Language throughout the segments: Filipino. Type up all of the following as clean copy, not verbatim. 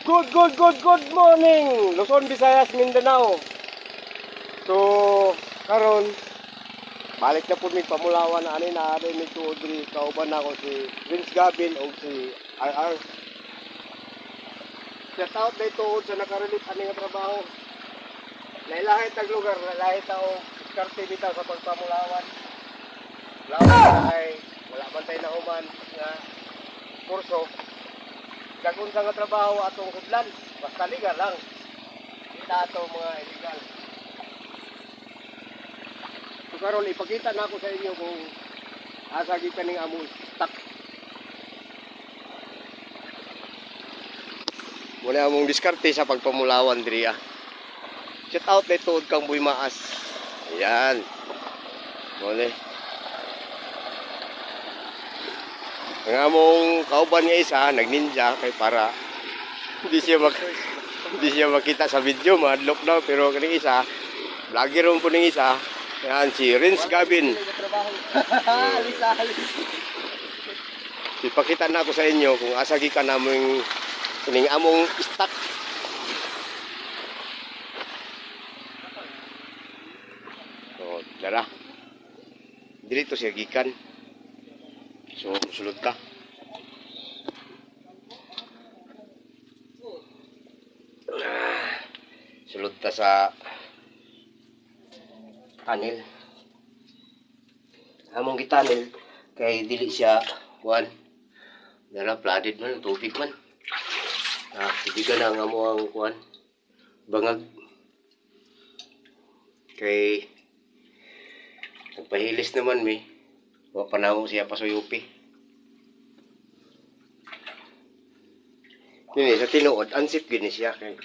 Good morning, Luzon, Visayas, Mindanao. So, karon balik na po mi pamulawan na ani na ni Audrey kauban ako si Vince Gavin o si RR. Shout out na ito sa nakarelate ani nga trabaho. Lahi-lahi tag lugar, lahi tao diskarte bitaw sa pagpamulawan. Lawan ay wala man tay na human nga kurso. Dagun sa nga trabaho atong kudlan, basta legal lang. Kita ato mga illegal. So karon ipakita na ako sa inyo kung asa gyud kaning among stock. Muna among diskarte sa pagpamulawan diri ah. Shout out na tuod kang Boy Maas. Ayan. Muna. Ang among kauban nga isa, nagninja kay para hindi siya makita sa video, madlock daw, pero kaning isa, vlogger ron po ning isa. Yan si Vince Gavin. Ipakita na ako sa inyo kung asa gikan namong kining among stock. So, dara. Dito siya gikan. So, sulod ka. Sulod ta sa tunnel. Among gitanil kay dili siya kuan. Dala flooded man tubig man. Ibigan ang amo ang kuan. Bangag. Kay nagpahilis naman mi. Wa panahon siya pasuyupi. Kini sa tinuod ansip gini siya kay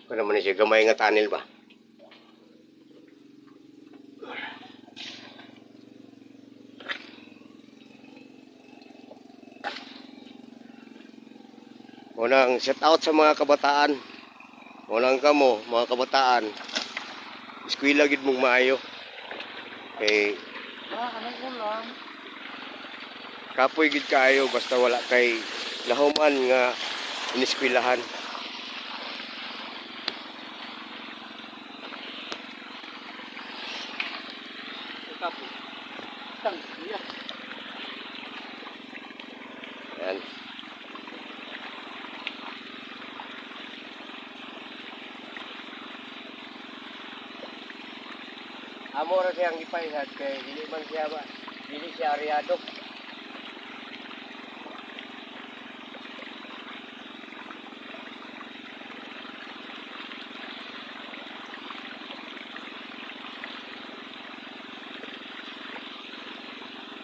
para man siya gamay nga tunnel ba. Unang shout out sa mga kabataan. Unang kamo mga kabataan. Eskwela gid mong maayo. Kay kapoy gid kaayo basta wala kay lahuman nga iniskwelahan. Kapoy. Yan. Amo ra siyang ipaisad kay dili man siya ba, dili siya areado.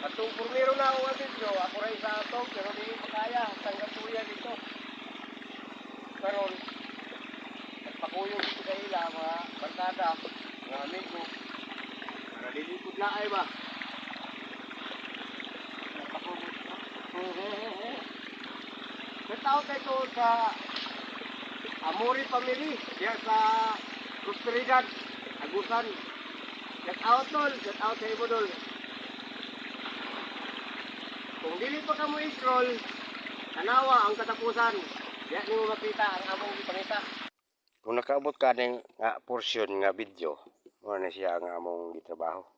Atong purmero na ako nga video, ako rin sa atong, pero di pa kaya, tanggap po yan dito. Karon, nagpakuyong dito sa ila, mga barkada, mga amigo. Para lilipod na ay ba? Shout out ito sa Amori Family, diya sa Prosperidad, Agusan. Shout out tol, shout out sa ibo tol. Kung dili pa ka mo i-scroll, tanawa ang katapusan. Diya ni mo makita ang among ipangita. Kung nakaabot ka ng portion nga video, mo na siya ang among gitrabaho.